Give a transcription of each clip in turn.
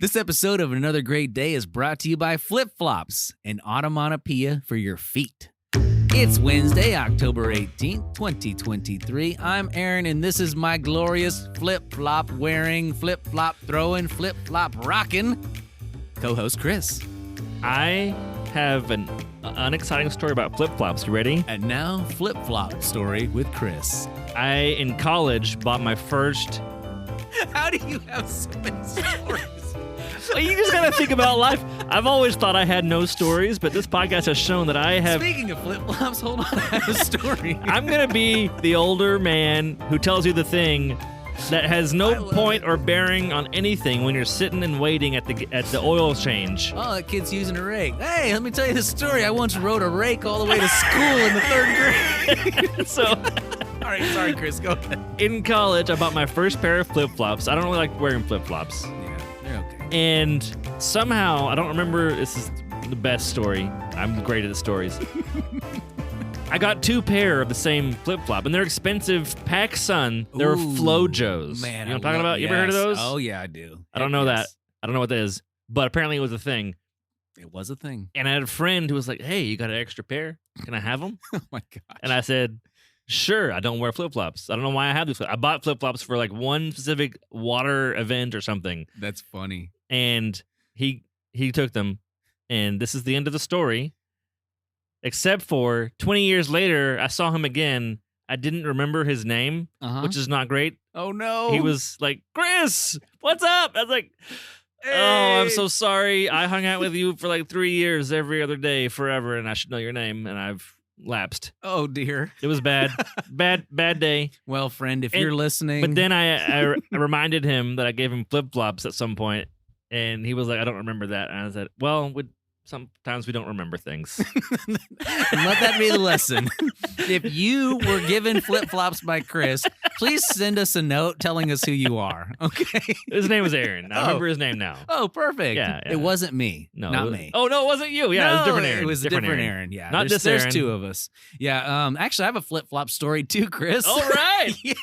This episode of Another Great Day is brought to you by Flip Flops, an automatopoeia for your feet. It's Wednesday, October 18th, 2023. I'm Aaron, and this is my glorious flip-flop wearing, flip-flop throwing, flip-flop rocking co-host Chris. I have an unexciting story about flip-flops. You ready? And now, flip-flop story with Chris. I, in college, bought my first... How do you have so many stories? Well, you just gotta think about life. I've always thought I had no stories, but this podcast has shown that I have... Speaking of flip-flops, hold on, I have a story. I'm gonna be the older man who tells you the thing that has no point or bearing on anything when you're sitting and waiting at the oil change. Oh, that kid's using a rake. Hey, let me tell you this story. I once rode a rake all the way to school in the third grade. So... All right, sorry, Chris, go ahead. In college, I bought my first pair of flip-flops. I don't really like wearing flip-flops. Yeah, they're okay. And somehow, I don't remember, this is the best story. I'm great at the stories. I got two pair of the same flip-flop, and they're expensive PacSun. They're Flojos. Man, you know what I'm talking about? You ever heard of those? Oh, yeah, I do. I don't know that. I don't know what that is, but apparently it was a thing. It was a thing. And I had a friend who was like, hey, you got an extra pair? Can I have them? Oh, my gosh. And I said, sure, I don't wear flip-flops. I don't know why I have these. I bought flip-flops for like one specific water event or something. That's funny. And he took them, and this is the end of the story. Except for 20 years later, I saw him again. I didn't remember his name, which is not great. Oh, no. He was like, Chris, what's up? I was like, Hey. oh, I'm so sorry. I hung out with you for like 3 years every other day forever, and I should know your name, and I've lapsed. Oh, dear. It was bad. bad day. Well, friend, if you're listening. But then I reminded him that I gave him flip-flops at some point, and he was like, I don't remember that. And I said, well, sometimes we don't remember things. And let that be the lesson. If you were given flip-flops by Chris, please send us a note telling us who you are, okay? His name was Aaron. I remember his name now. Oh, perfect. Yeah. It wasn't me. No, not me. Oh, no, it wasn't you. Yeah, it was a different Aaron. It was a different Aaron. Yeah. Not this There's Aaron. two of us. Yeah. Actually, I have a flip-flop story too, Chris. All right. Yeah.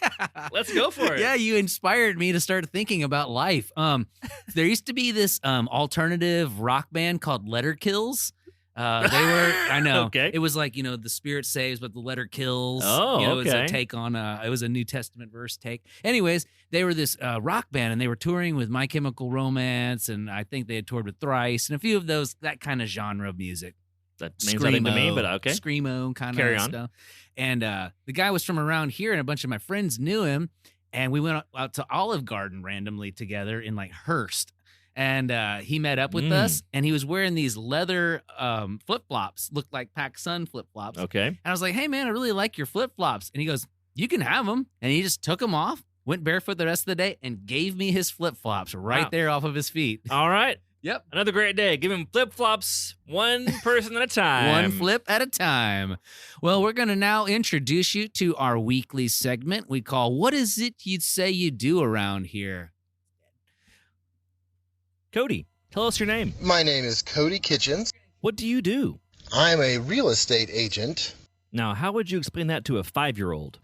Let's go for it. Yeah, you inspired me to start thinking about life. There used to be this alternative rock band called Letter Kills. They were, I know. Okay. It was like, the spirit saves, but the letter kills. Oh, It was a okay. take on, it was a New Testament verse take. Anyways, they were this rock band, and they were touring with My Chemical Romance, and I think they had toured with Thrice, and a few of that kind of genre of music. That means nothing to me, but okay. Screamo kind Carry of on. stuff. And the guy was from around here, and a bunch of my friends knew him, and we went out to Olive Garden randomly together in like Hearst. And he met up with us, and he was wearing these leather flip-flops, looked like PacSun flip-flops. Okay. And I was like, hey, man, I really like your flip-flops. And he goes, you can have them. And he just took them off, went barefoot the rest of the day, and gave me his flip-flops right there off of his feet. All right. Yep. Another great day. Give him flip-flops one person at a time. One flip at a time. Well, we're going to now introduce you to our weekly segment we call What Is It You'd Say You Do Around Here? Cody, tell us your name. My name is Cody Kitchens. What do you do? I'm a real estate agent. Now, how would you explain that to a 5-year-old?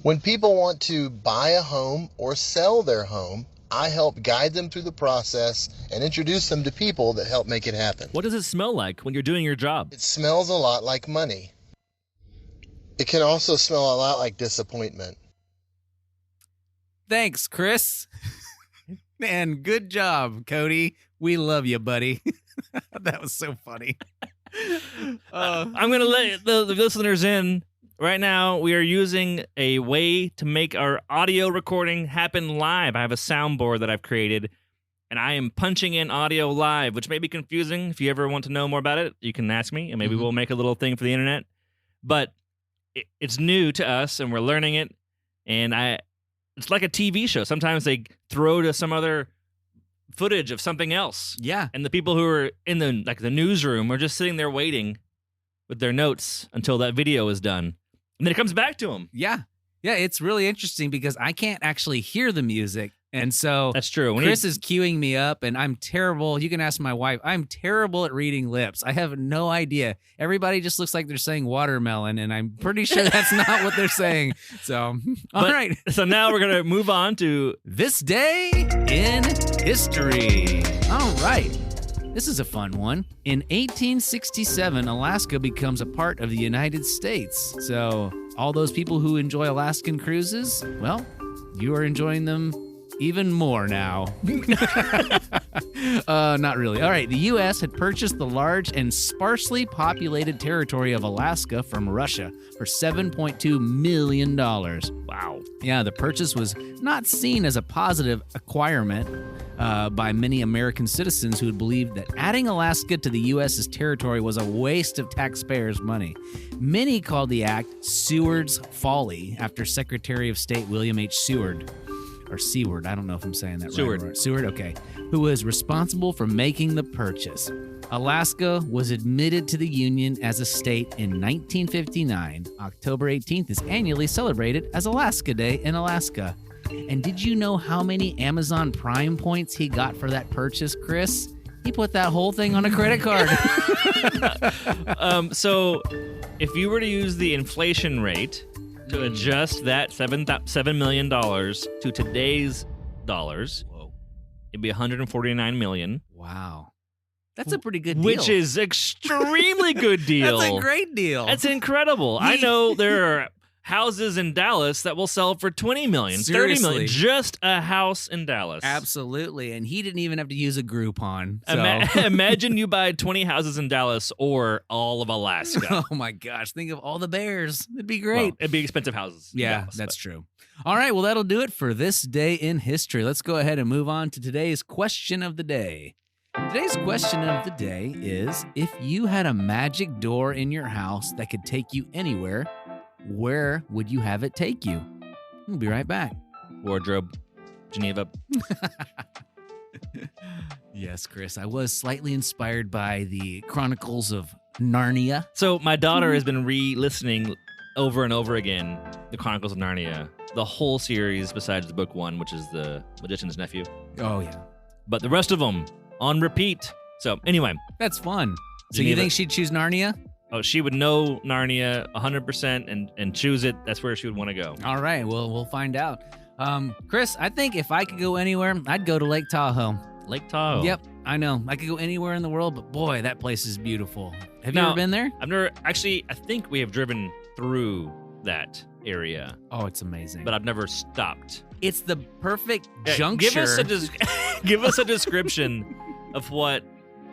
When people want to buy a home or sell their home, I help guide them through the process and introduce them to people that help make it happen. What does it smell like when you're doing your job? It smells a lot like money. It can also smell a lot like disappointment. Thanks, Chris. Man, good job, Cody. We love you, buddy. That was so funny. I'm going to let the listeners in right now. We are using a way to make our audio recording happen live. I have a soundboard that I've created, and I am punching in audio live, which may be confusing. If you ever want to know more about it, you can ask me, and maybe we'll make a little thing for the internet. But it's new to us, and we're learning it, and it's like a TV show. Sometimes they throw to some other footage of something else. Yeah. And the people who are in the newsroom are just sitting there waiting with their notes until that video is done. And then it comes back to them. Yeah. Yeah, it's really interesting because I can't actually hear the music. And so That's true. Chris is queuing me up, and I'm terrible. You can ask my wife. I'm terrible at reading lips. I have no idea. Everybody just looks like they're saying watermelon, and I'm pretty sure that's not what they're saying. So, all right. So now we're going to move on to This Day in History. All right. This is a fun one. In 1867, Alaska becomes a part of the United States. So all those people who enjoy Alaskan cruises, well, you are enjoying them even more now. Not really. All right. The U.S. had purchased the large and sparsely populated territory of Alaska from Russia for $7.2 million. Wow. Yeah, the purchase was not seen as a positive acquirement by many American citizens who had believed that adding Alaska to the U.S.'s territory was a waste of taxpayers' money. Many called the act Seward's Folly after Secretary of State William H. Seward. Or Seward, I don't know if I'm saying that Seward. right. Seward, okay. Who was responsible for making the purchase. Alaska was admitted to the Union as a state in 1959. October 18th is annually celebrated as Alaska Day in Alaska. And did you know how many Amazon Prime points he got for that purchase, Chris? He put that whole thing on a credit card. So if you were to use the inflation rate to adjust that $7 million to today's dollars, it'd be $149 million. Wow. That's a pretty good deal. Which is extremely good deal. That's a great deal. That's incredible. I know there are houses in Dallas that will sell for $20 million, Seriously. $30 million. Just a house in Dallas. Absolutely. And he didn't even have to use a Groupon. So. Imagine you buy 20 houses in Dallas or all of Alaska. Oh my gosh. Think of all the bears. It'd be great. Well, it'd be expensive houses. in Yeah, Dallas, that's true. All right. Well, that'll do it for this day in history. Let's go ahead and move on to today's question of the day. Today's question of the day is, if you had a magic door in your house that could take you anywhere, where would you have it take you? We'll be right back. Wardrobe, Geneva. Yes, Chris, I was slightly inspired by the Chronicles of Narnia. So my daughter has been re-listening over and over again the Chronicles of Narnia, the whole series besides the book one, which is the Magician's Nephew. Oh, yeah. But the rest of them on repeat. So anyway. That's fun. So Geneva. you think she'd choose Narnia? Oh, she would know Narnia 100% and choose it. That's where she would want to go. All right, well, we'll find out. Chris, I think if I could go anywhere, I'd go to Lake Tahoe. Lake Tahoe. Yep, I know. I could go anywhere in the world, but boy, that place is beautiful. Have you Now, ever been there? I've never actually. I think we have driven through that area, Oh, it's amazing. but I've never stopped. It's the perfect Yeah, juncture. Give us a description of what,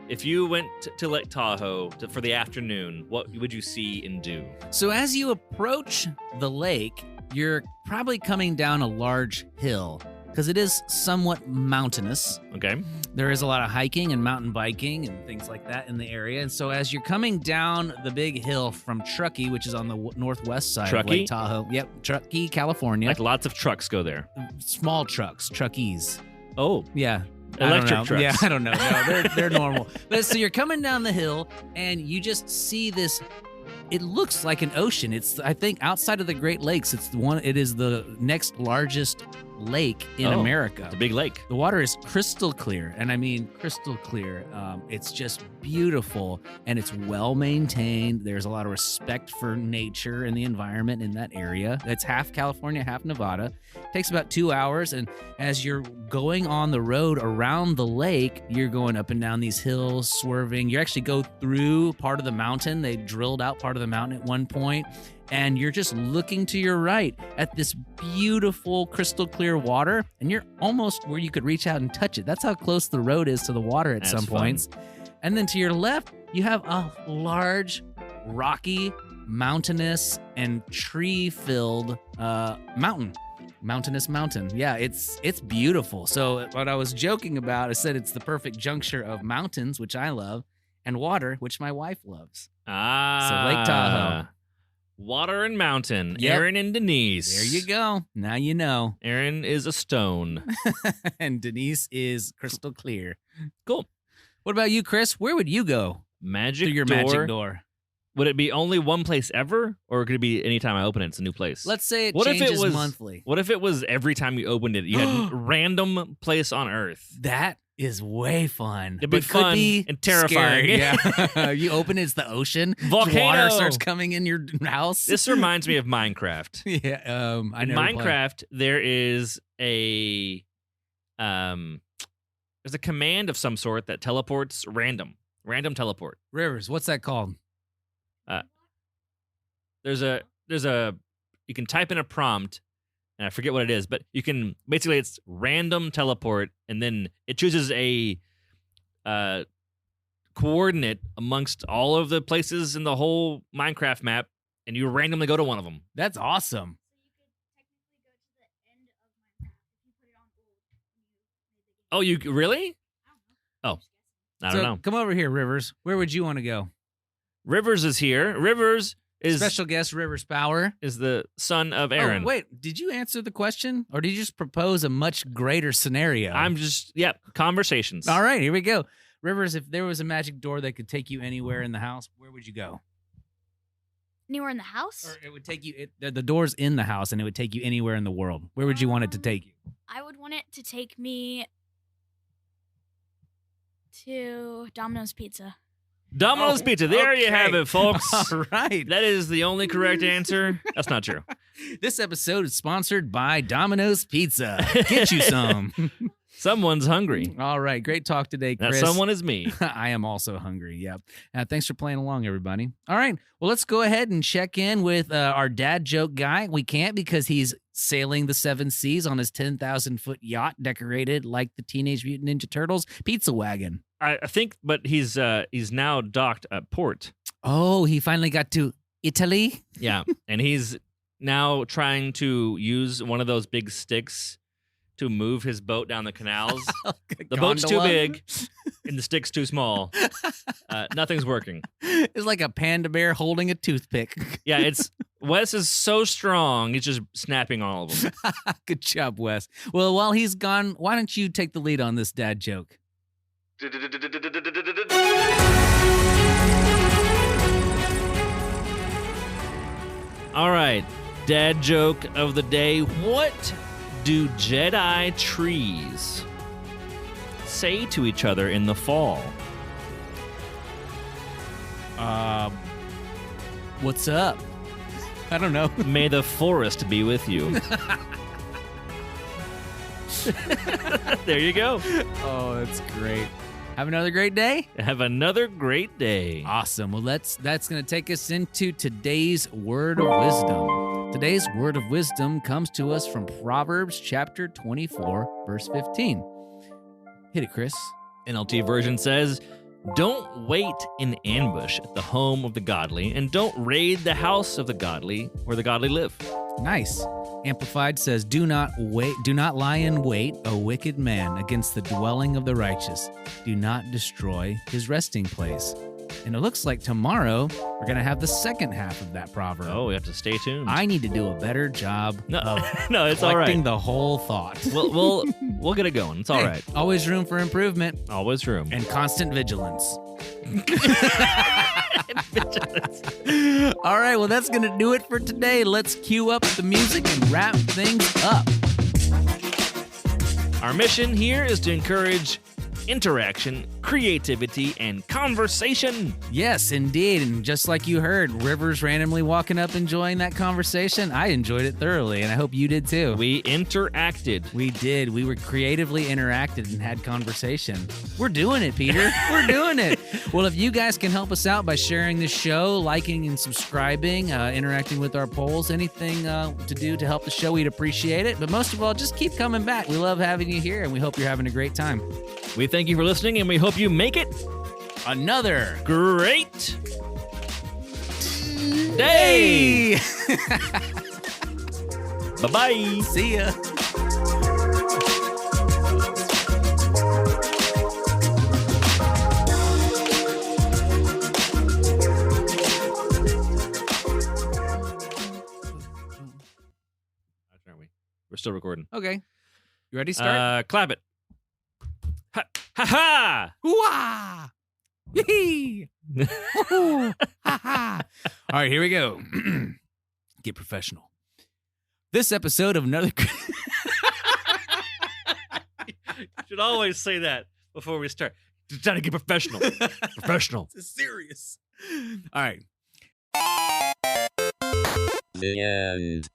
if you went to Lake Tahoe for the afternoon, what would you see and do? So as you approach the lake, you're probably coming down a large hill because it is somewhat mountainous. Okay. There is a lot of hiking and mountain biking and things like that in the area. And so as you're coming down the big hill from Truckee, which is on the northwest side of Truckee? Lake Tahoe. Yep, Truckee, California. Like lots of trucks go there. Small trucks, Truckees. Oh, Yeah. Electric I don't know. trucks. Yeah, I don't know. No, they're normal. But so you're coming down the hill and you just see this. It looks like an ocean. It's, I think, outside of the Great Lakes, it is the next largest lake in Oh, America. it's a big lake. The water is crystal clear, and I mean crystal clear. It's just beautiful, and it's well maintained. There's a lot of respect for nature and the environment in that area. It's half California, half Nevada. It takes about 2 hours, and as you're going on the road around the lake, you're going up and down these hills, swerving. You actually go through part of the mountain. They drilled out part of the mountain at one point. And you're just looking to your right at this beautiful crystal clear water, and you're almost where you could reach out and touch it. That's how close the road is to the water at That's some fun. points. And then to your left, you have a large, rocky, mountainous, and tree-filled mountainous mountain. Yeah, it's beautiful. So what I was joking about, I said it's the perfect juncture of mountains, which I love, and water, which my wife loves. Ah. So Lake Tahoe. Water and mountain. Yep. Aaron and Denise. There you go. Now you know. Aaron is a stone. And Denise is crystal clear. Cool. What about you, Chris? Where would you go Magic through your door. magic door? Would it be only one place ever, or could it be anytime I open it, it's a new place? Let's say it What if it changes was- monthly. What if it was every time you opened it, you had random place on Earth? That is way fun. It'd be but could fun be and terrifying. scary. Yeah. You open it, it's the ocean. Volcano. Water starts coming in your house. This reminds me of Minecraft. Yeah. I In never played. Minecraft, there is there's There's a command of some sort that teleports random teleport. Rivers, what's that called? There's a you can type in a prompt, and I forget what it is, but you can basically it's random teleport, and then it chooses a coordinate amongst all of the places in the whole Minecraft map, and you randomly go to one of them. That's awesome. Oh, you really? Oh, I don't know. Come over here, Rivers. Where would you want to go? Rivers is here. Rivers is Special guest Rivers Power is the son of Aaron. Oh, wait, did you answer the question, or did you just propose a much greater scenario? I'm just conversations. All right, here we go. Rivers, if there was a magic door that could take you anywhere in the house, where would you go? Anywhere in the house? Or it would take you. The door's in the house, and it would take you anywhere in the world. Where would you want it to take you? I would want it to take me to Domino's Pizza. Domino's Pizza. There you have it, folks. All right. That is the only correct answer. That's not true. This episode is sponsored by Domino's Pizza. Get you some. Someone's hungry. All right. Great talk today, Chris. That someone is me. I am also hungry. Yep. Thanks for playing along, everybody. All right. Well, let's go ahead and check in with our dad joke guy. We can't because he's sailing the 7 seas on his 10,000-foot yacht decorated like the Teenage Mutant Ninja Turtles pizza wagon. I think, but he's now docked at port. Oh, he finally got to Italy? Yeah. And he's now trying to use one of those big sticks to move his boat down the canals. The boat's too big and the stick's too small. Nothing's working. It's like a panda bear holding a toothpick. Yeah, Wes is so strong, he's just snapping all of them. Good job, Wes. Well, while he's gone, why don't you take the lead on this dad joke? All right, dad joke of the day. What do Jedi trees say to each other in the fall? What's up? I don't know. May the forest be with you. There you go. Oh, that's great. Have another great day. Have another great day. Awesome. Well, that's going to take us into today's word of wisdom. Today's word of wisdom comes to us from Proverbs chapter 24, verse 15. Hit it, Chris. NLT version says, "Don't wait in ambush at the home of the godly, and don't raid the house of the godly where the godly live." Nice. Amplified says, do not lie in wait, O wicked man, against the dwelling of the righteous. Do not destroy his resting place. And it looks like tomorrow we're going to have the second half of that proverb. Oh, we have to stay tuned. I need to do a better job of no, it's all right. collecting the whole thought. We'll get it going. It's all right. Always room for improvement. Always room. And constant vigilance. All right, well, that's going to do it for today. Let's cue up the music and wrap things up. Our mission here is to encourage interaction, creativity, and conversation. Yes, indeed. And just like you heard, Rivers randomly walking up enjoying that conversation, I enjoyed it thoroughly, and I hope you did too. We interacted. We did. We were creatively interacted and had conversation. We're doing it, Peter. We're doing it. Well, if you guys can help us out by sharing this show, liking and subscribing, interacting with our polls, anything to do to help the show, we'd appreciate it. But most of all, just keep coming back. We love having you here, and we hope you're having a great time. We thank you for listening, and we hope you make it another great day. Bye-bye. See ya. We're still recording. Okay. You ready to start? Clap it. Ha ha ha! Wah! Yee! Ha ha! All right, here we go. Get professional. This episode of another. You should always say that before we start. Just trying to get professional. Professional. It's serious. All right. The end.